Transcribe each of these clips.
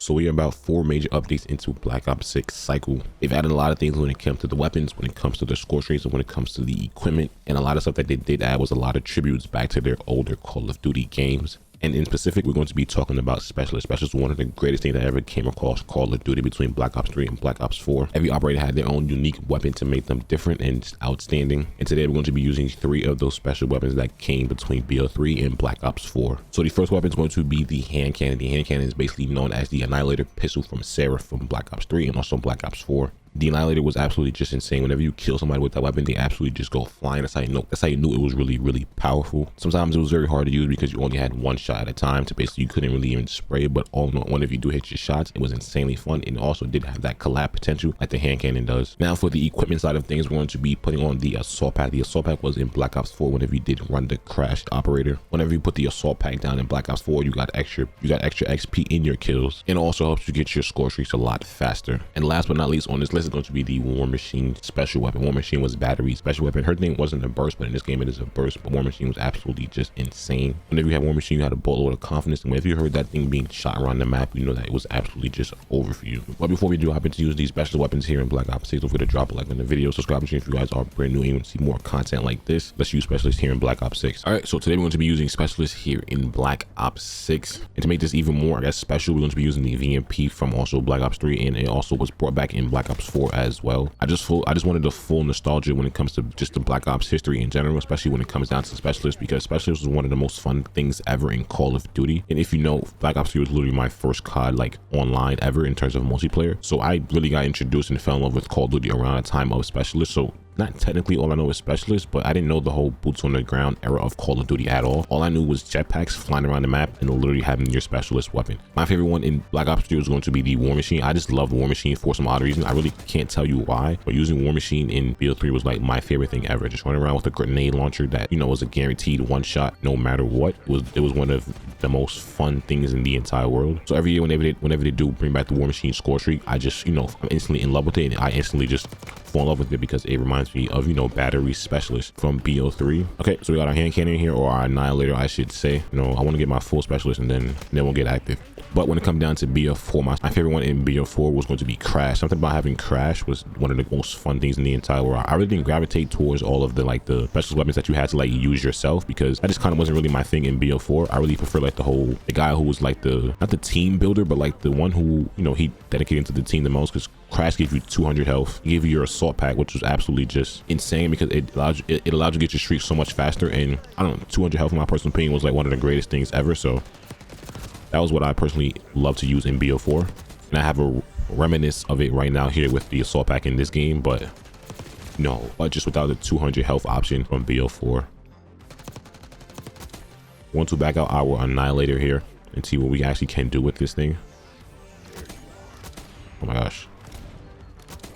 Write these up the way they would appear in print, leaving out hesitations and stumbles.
So we are about 4 major updates into Black Ops 6 cycle. They've added a lot of things when it comes to the weapons, when it comes to the score streaks, and when it comes to the equipment. And a lot of stuff that they did add was a lot of tributes back to their older Call of Duty games. And in specific, we're going to be talking about Specialists. Specialists were one of the greatest things that ever came across Call of Duty between Black Ops 3 and Black Ops 4. Every operator had their own unique weapon to make them different and outstanding. And today we're going to be using 3 of those special weapons that came between BO3 and Black Ops 4. So the first weapon is going to be the hand cannon. The hand cannon is basically known as the Annihilator pistol from Sarah from Black Ops 3 and also Black Ops 4. The Annihilator was absolutely just insane. Whenever you kill somebody with that weapon, they absolutely just go flying. That's how you knew it was really, really powerful. Sometimes it was very hard to use because you only had one shot at a time. So basically you couldn't really even spray it. But all in all, whenever you do hit your shots, it was insanely fun. And it also did have that collab potential like the hand cannon does. Now for the equipment side of things, we're going to be putting on the assault pack. The assault pack was in Black Ops 4 whenever you did run the crashed operator. Whenever you put the assault pack down in Black Ops 4, you got extra XP in your kills. And it also helps you get your score streaks a lot faster. And last but not least on this list is going to be the War Machine special weapon. War Machine was battery special weapon. Her thing wasn't a burst, but in this game it is a burst. But War Machine was absolutely just insane. Whenever you had War Machine, you had a boatload of confidence, and whenever you heard that thing being shot around the map, you know that it was absolutely just over for you. But before we do hop into use these special weapons here in Black Ops 6, don't forget to drop a like on the video, subscribe and if you guys are brand new and you want to see more content like this. Let's use Specialists here in Black Ops 6. All right, so today we're going to be using Specialists here in Black Ops 6, and to make this even more, I guess, special, we're going to be using the VMP from also Black Ops 3, and it also was brought back in Black Ops 4 as well. I just wanted the full nostalgia when it comes to just the Black Ops history in general, especially when it comes down to Specialists, because Specialists was one of the most fun things ever in Call of Duty. And if you know, Black Ops 3 was literally my first COD like online ever in terms of multiplayer. So I really got introduced and fell in love with Call of Duty around the time of Specialists. So not technically all I know is Specialists, but I didn't know the whole boots on the ground era of Call of Duty at all. All I knew was jetpacks flying around the map and literally having your Specialist weapon. My favorite one in Black Ops 3 was going to be the War Machine. I just love War Machine for some odd reason. I really can't tell you why, but using War Machine in BO3 was like my favorite thing ever. Just running around with a grenade launcher that, you know, was a guaranteed one shot no matter what. It was one of the most fun things in the entire world. So every year whenever they do bring back the War Machine score streak, I just, you know, I'm instantly in love with it, and I instantly just fall in love with it because it reminds me of, you know, battery Specialist from BO3. Okay, so we got our hand cannon here, or our Annihilator I should say. You know, I want to get my full Specialist and then we'll get active. But when it comes down to BO4, my favorite one in BO4 was going to be Crash. Something about having Crash was one of the most fun things in the entire world. I really didn't gravitate towards all of the the special weapons that you had to like use yourself, because that just kind of wasn't really my thing in BO4. I really prefer like the guy who was like not the team builder, but like the one who, you know, he dedicated to the team the most, because Crash gave you 200 health. He gave you your assault pack, which was absolutely just insane because it allowed you to get your streaks so much faster. And I don't know, 200 health in my personal opinion was like one of the greatest things ever. So that was what I personally love to use in BO4, and I have a reminiscence of it right now here with the assault pack in this game, but just without the 200 health option from BO4. Want to back out our Annihilator here and see what we actually can do with this thing. Oh my gosh.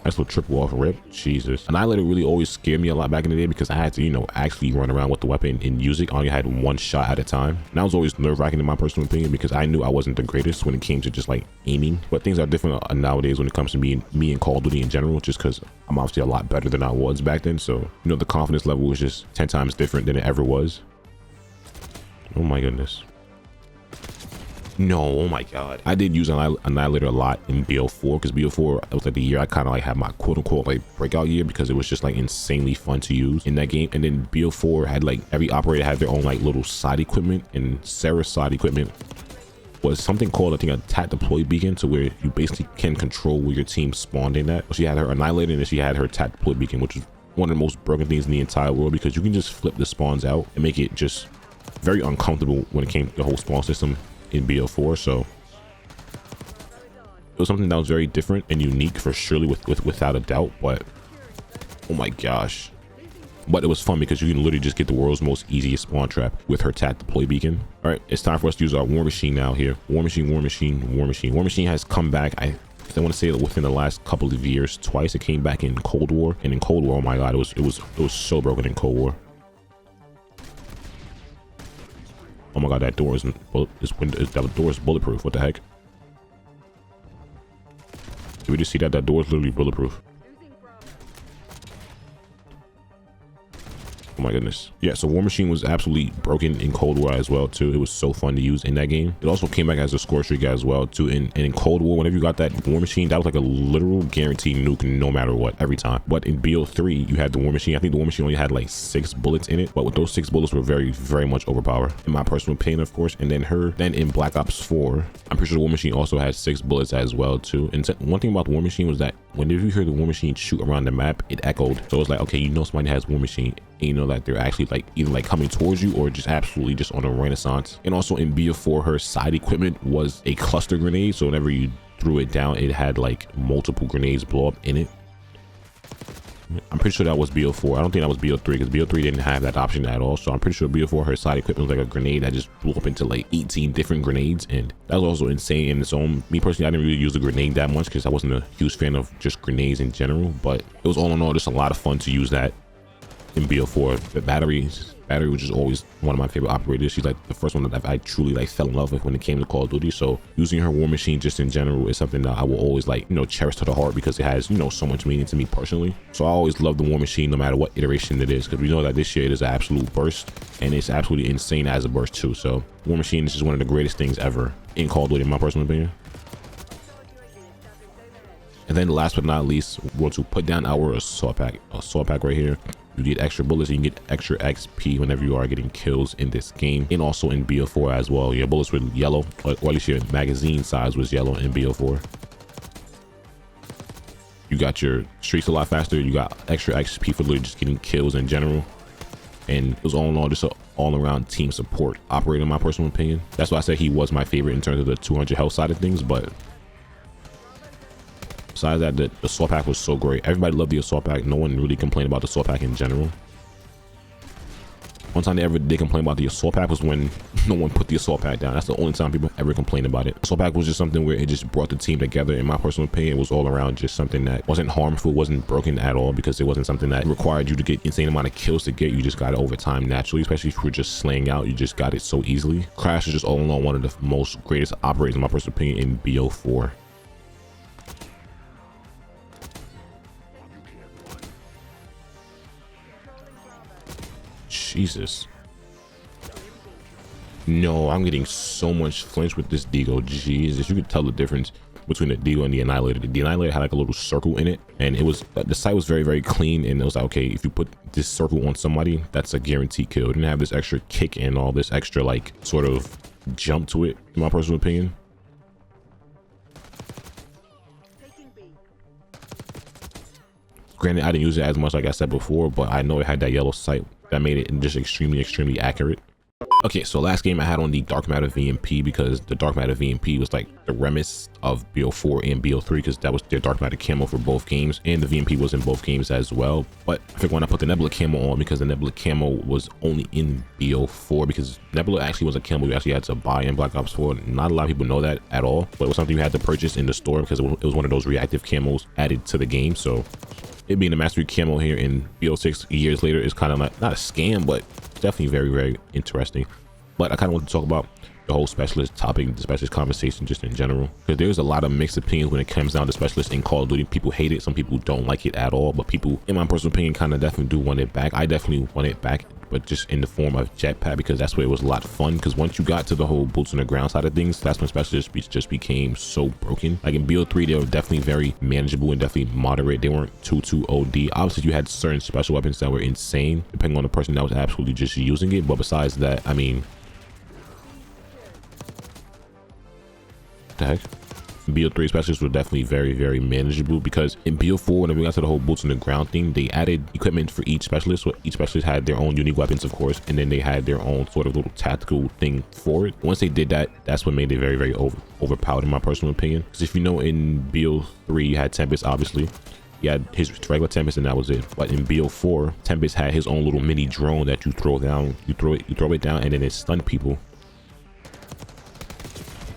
Nice little triple off rip. Jesus. Annihilator really always scared me a lot back in the day because I had to, you know, actually run around with the weapon and use it. I only had one shot at a time. And that was always nerve-wracking in my personal opinion because I knew I wasn't the greatest when it came to just like aiming. But things are different nowadays when it comes to me and Call of Duty in general, just because I'm obviously a lot better than I was back then. So, you know, the confidence level was just 10 times different than it ever was. Oh my goodness. No, oh my god. I did use Annihilator a lot in BO4 because BO4, it was like the year I kind of like had my quote-unquote like breakout year because it was just like insanely fun to use in that game. And then BO4 had like every operator had their own like little side equipment, and Sarah's side equipment was something called, I think, a TAC deploy beacon, to where you basically can control where your team spawned in at. She had her Annihilator and then she had her TAC deploy beacon, which was one of the most broken things in the entire world because you can just flip the spawns out and make it just very uncomfortable when it came to the whole spawn system in BO4. So it was something that was very different and unique for surely, without a doubt. But oh my gosh, but it was fun because you can literally just get the world's most easiest spawn trap with her TAC deploy beacon. All right, it's time for us to use our War Machine now here. War Machine has come back. I want to say that within the last couple of years, twice. It came back in Cold War, and in Cold War, oh my god, it was so broken in Cold War. Oh my god, that door that door is bulletproof. What the heck? Did we just see that? That door is literally bulletproof. Oh my goodness. Yeah, so War Machine was absolutely broken in Cold War as well too. It was so fun to use in that game. It also came back as a score streak as well too. And in Cold War, whenever you got that War Machine, that was like a literal guaranteed nuke no matter what, every time. But in BO3, you had the War Machine. I think the War Machine only had like 6 bullets in it, but with those 6 bullets were very, very much overpowered, in my personal opinion, of course. And then in Black Ops 4, I'm pretty sure the War Machine also had 6 bullets as well too. And one thing about the War Machine was that whenever you hear the War Machine shoot around the map, it echoed. So it's like, okay, you know somebody has War Machine, and you know that they're actually like either like coming towards you or just absolutely just on a renaissance. And also in BO4, her side equipment was a cluster grenade. So whenever you threw it down, it had like multiple grenades blow up in it. I'm pretty sure that was BO4. I don't think that was BO3 because BO3 didn't have that option at all. So I'm pretty sure BO4, her side equipment was like a grenade that just blew up into like 18 different grenades. And that was also insane in its own. Me personally, I didn't really use the grenade that much because I wasn't a huge fan of just grenades in general. But it was all in all just a lot of fun to use that in BO4. The battery was just always one of my favorite operators. She's like the first one that I truly like fell in love with when it came to Call of Duty. So using her War Machine just in general is something that I will always like, you know, cherish to the heart because it has, you know, so much meaning to me personally. So I always love the War Machine no matter what iteration it is, because we know that this year it is an absolute burst and it's absolutely insane as a burst too. So War Machine is just one of the greatest things ever in Call of Duty in my personal opinion. And then last but not least, we're going to put down our assault pack right here. You get extra bullets, you can get extra XP whenever you are getting kills in this game, and also in BO4 as well. Your bullets were yellow, or at least your magazine size was yellow in BO4. You got your streaks a lot faster. You got extra XP for literally just getting kills in general. And it was all in all just an all-around team support operator in my personal opinion. That's why I said he was my favorite in terms of the 200 health side of things. But besides that, the assault pack was so great. Everybody loved the assault pack. No one really complained about the assault pack in general. One time they ever did complain about the assault pack was when no one put the assault pack down. That's the only time people ever complained about it. Assault pack was just something where it just brought the team together. In my personal opinion, it was all around just something that wasn't harmful, wasn't broken at all, because it wasn't something that required you to get insane amount of kills to get. You just got it over time naturally, especially if you were just slaying out. You just got it so easily. Crash is just all in all one of the most greatest operators in my personal opinion in BO4. Jesus. No, I'm getting so much flinch with this Deagle. Jesus, you could tell the difference between the Deagle and the Annihilator. The Annihilator had like a little circle in it, and it was, the sight was very, very clean, and it was like, okay, if you put this circle on somebody, that's a guaranteed kill. It didn't have this extra kick and all this extra like sort of jump to it, in my personal opinion. Granted, I didn't use it as much like I said before, but I know it had that yellow sight that made it just extremely, extremely accurate. Okay, so last game I had on the Dark Matter VMP, because the Dark Matter VMP was like the remiss of BO4 and BO3, because that was their Dark Matter camo for both games, and the VMP was in both games as well. But I think when I put the Nebula camo on, because the Nebula camo was only in BO4, because Nebula actually was a camo you actually had to buy in Black Ops 4. Not a lot of people know that at all, but it was something you had to purchase in the store because it was one of those reactive camos added to the game. So it being a mastery camo here in BO6 years later is kind of like, not a scam, but definitely very, very interesting. But I kind of want to talk about the whole specialist topic, the specialist conversation just in general, because there's a lot of mixed opinions when it comes down to specialists in Call of Duty. People hate it, some people don't like it at all, but people, in my personal opinion, kind of definitely do want it back. I definitely want it back, but just in the form of jetpack, because that's where it was a lot of fun. Because once you got to the whole boots on the ground side of things, that's when specialists just became so broken. Like in BO3, they were definitely very manageable and definitely moderate. They weren't too OD. Obviously, you had certain special weapons that were insane, depending on the person that was absolutely just using it. But besides that, I mean, the heck? BO3 specialists were definitely very, very manageable, because in BO4, when we got to the whole boots on the ground thing, they added equipment for each specialist. So each specialist had their own unique weapons, of course, and then they had their own sort of little tactical thing for it. Once they did that, that's what made it very, very overpowered in my personal opinion. Because if you know, in BO3 you had Tempest, obviously. He had his regular Tempest and that was it. But in BO4, Tempest had his own little mini drone that you throw down. You throw it down, and then it stunned people.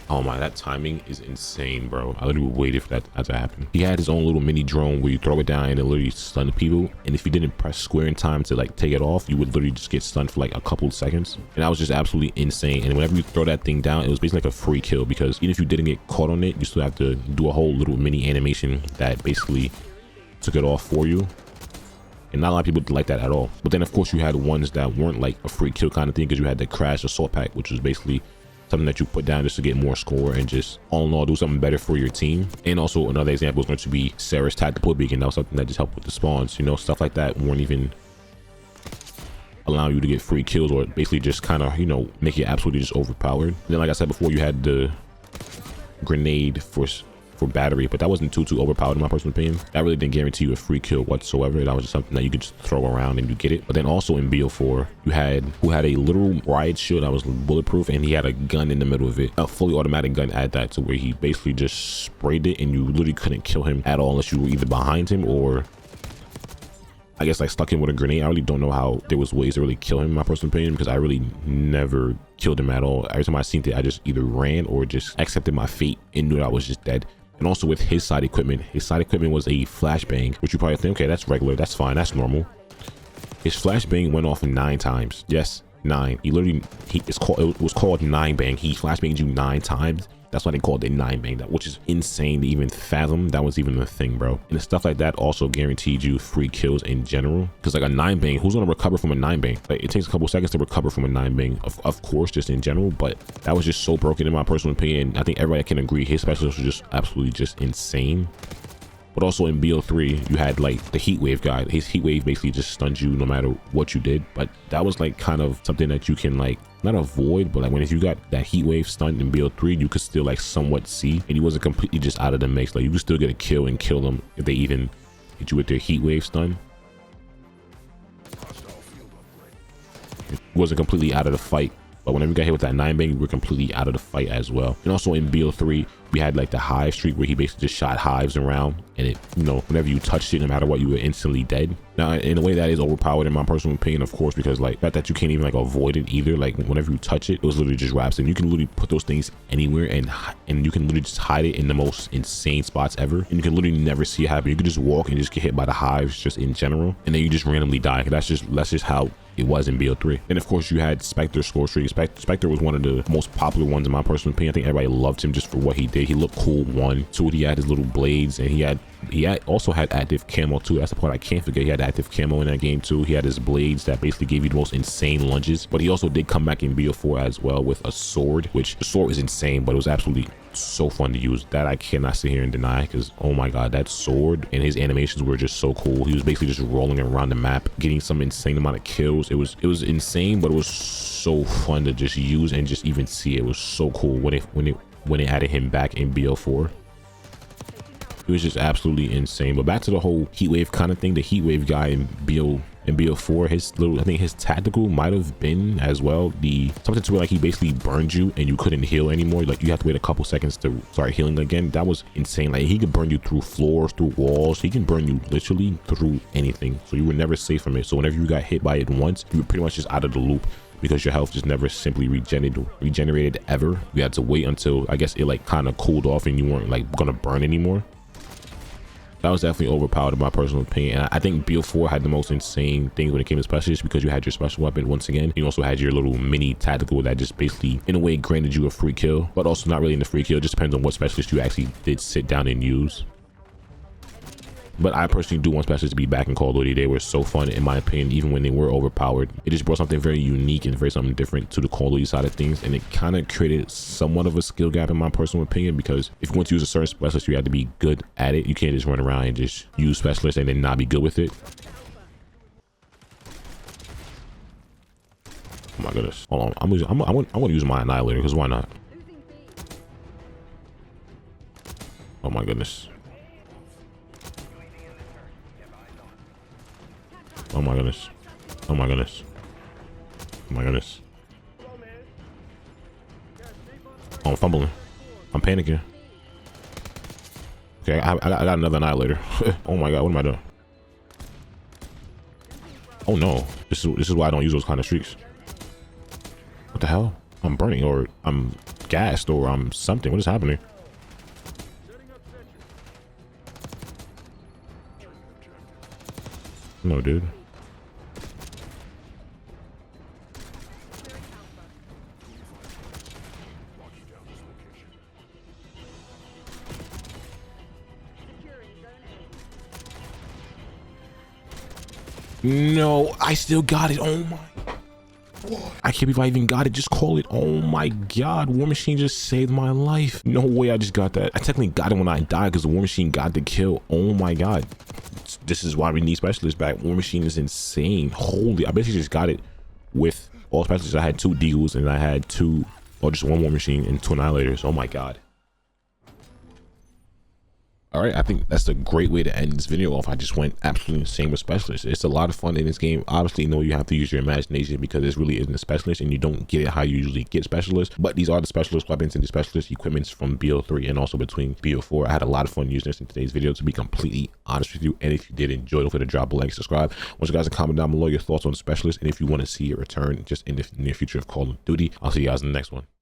Oh my, that timing is insane, bro. I literally waited for that to happen. He had his own little mini drone where you throw it down and it literally stunned people. And if you didn't press square in time to like take it off, you would literally just get stunned for like a couple of seconds. And that was just absolutely insane. And whenever you throw that thing down, it was basically like a free kill, because even if you didn't get caught on it, you still have to do a whole little mini animation that basically took it off for you. and not a lot of people like that at all. But then of course you had ones that weren't like a free kill kind of thing, because you had the crash assault pack, which was basically something that you put down just to get more score and just all in all do something better for your team. And also another example is going to be Sarah's tactical beacon. That was something that just helped with the spawns, you know, stuff like that weren't even allowing you to get free kills, or basically just kind of, you know, make it absolutely just overpowered. And then like I said before, you had the grenade for battery, but that wasn't too overpowered in my personal opinion. That really didn't guarantee you a free kill whatsoever. That was just something that you could just throw around and you get it. But then also in BO4, you had who had a literal riot shield that was bulletproof, and he had a gun in the middle of it, a fully automatic gun at that, to where he basically just sprayed it and you literally couldn't kill him at all unless you were either behind him or I guess like stuck him with a grenade. I really don't know how there was ways to really kill him in my personal opinion, because I really never killed him at all. Every time I seen it, I just either ran or just accepted my fate and knew that I was just dead. And also with his side equipment was a flashbang, which you probably think, okay, that's regular, that's fine, that's normal. His flashbang went off 9 times. Yes, 9. He literally, it was called 9 bang. He flashbanged you 9 times. That's why they called it 9 bang, which is insane to even fathom that was even a thing, bro. And stuff like that also guaranteed you free kills in general, because like a 9 bang, who's gonna recover from a 9 bang? Like, it takes a couple seconds to recover from a 9 bang, of course, just in general. But that was just so broken in my personal opinion. I think everybody can agree his specialist was just absolutely just insane. But also in BO3, you had like the heat wave guy. His heat wave basically just stuns you no matter what you did. But that was like kind of something that you can like not avoid, but like if you got that heat wave stunned in BO3, you could still like somewhat see, and he wasn't completely just out of the mix. Like you could still get a kill and kill them if they even hit you with their heat wave stun. It wasn't completely out of the fight. But whenever you got hit with that 9 bang, you were completely out of the fight as well. And also in BO3, we had like the hive streak where he basically just shot hives around, and it, you know, whenever you touched it, no matter what, you were instantly dead. Now, in a way, that is overpowered in my personal opinion, of course, because like that you can't even like avoid it either. Like whenever you touch it, it was literally just wraps, and you can literally put those things anywhere, and you can literally just hide it in the most insane spots ever, and you can literally never see it happen. You can just walk and just get hit by the hives just in general, and then you just randomly die. That's just how it was in BO3. And of course you had Spectre score streak. Spectre was one of the most popular ones in my personal opinion. I think everybody loved him just for what he did. He looked cool. 1, 2, he had his little blades, and he also had active camo too. That's the part I can't forget. He had active camo in that game too. He had his blades that basically gave you the most insane lunges. But he also did come back in BO4 as well with a sword, which the sword was insane, but it was absolutely so fun to use. That I cannot sit here and deny, because oh my god, that sword and his animations were just so cool. He was basically just rolling around the map, getting some insane amount of kills. It was insane, but it was so fun to just use and just even see. It was so cool when they added him back in BO4. It was just absolutely insane. But back to the whole heat wave kind of thing, the heat wave guy in BO4, I think his tactical might have been as well something to where like he basically burned you and you couldn't heal anymore. Like you have to wait a couple seconds to start healing again. That was insane. Like he could burn you through floors, through walls. He can burn you literally through anything, so you were never safe from it. So whenever you got hit by it once, you were pretty much just out of the loop, because your health just never simply regenerated ever. You had to wait until I guess it like kind of cooled off and you weren't like gonna burn anymore. That was definitely overpowered in my personal opinion. And I think BO4 had the most insane things when it came to specialists, because you had your special weapon once again. You also had your little mini tactical that just basically in a way granted you a free kill, but also not really in the free kill. It just depends on what specialist you actually did sit down and use. But I personally do want specialists to be back in Call of Duty. They were so fun in my opinion, even when they were overpowered. It just brought something very unique and very something different to the Call of Duty side of things, and it kind of created somewhat of a skill gap in my personal opinion, because if you want to use a certain specialist, you have to be good at it. You can't just run around and just use specialists and then not be good with it. Oh my goodness. Hold on. I want to use my annihilator, because why not? Oh my goodness. Oh my goodness. Oh my goodness. Oh my goodness. Oh, I'm fumbling. I'm panicking. Okay, I got another annihilator. Oh my god, what am I doing? Oh no. This is why I don't use those kind of streaks. What the hell? I'm burning, or I'm gassed, or I'm something. What is happening? No, dude. No, I still got it. Oh my. I can't believe I even got it. Just call it. Oh my god, War Machine just saved my life. No way I just got that. I technically got it when I died because the War Machine got the kill. Oh my god. This is why we need specialists back. War Machine is insane. Holy, I basically just got it with all specialists. I had 2 deals and I had 2, or just 1 War Machine and 2 annihilators. Oh my god. All right, I think that's a great way to end this video off. I just went absolutely insane with specialists. It's a lot of fun in this game. Obviously, you have to use your imagination because this really isn't a specialist and you don't get it how you usually get specialists. But these are the specialist weapons and the specialist equipments from BO3 and also between BO4. I had a lot of fun using this in today's video, to be completely honest with you. And if you did enjoy, don't forget to drop a like, subscribe. I want you guys to comment down below your thoughts on specialists and if you want to see it return just in the near future of Call of Duty. I'll see you guys in the next one.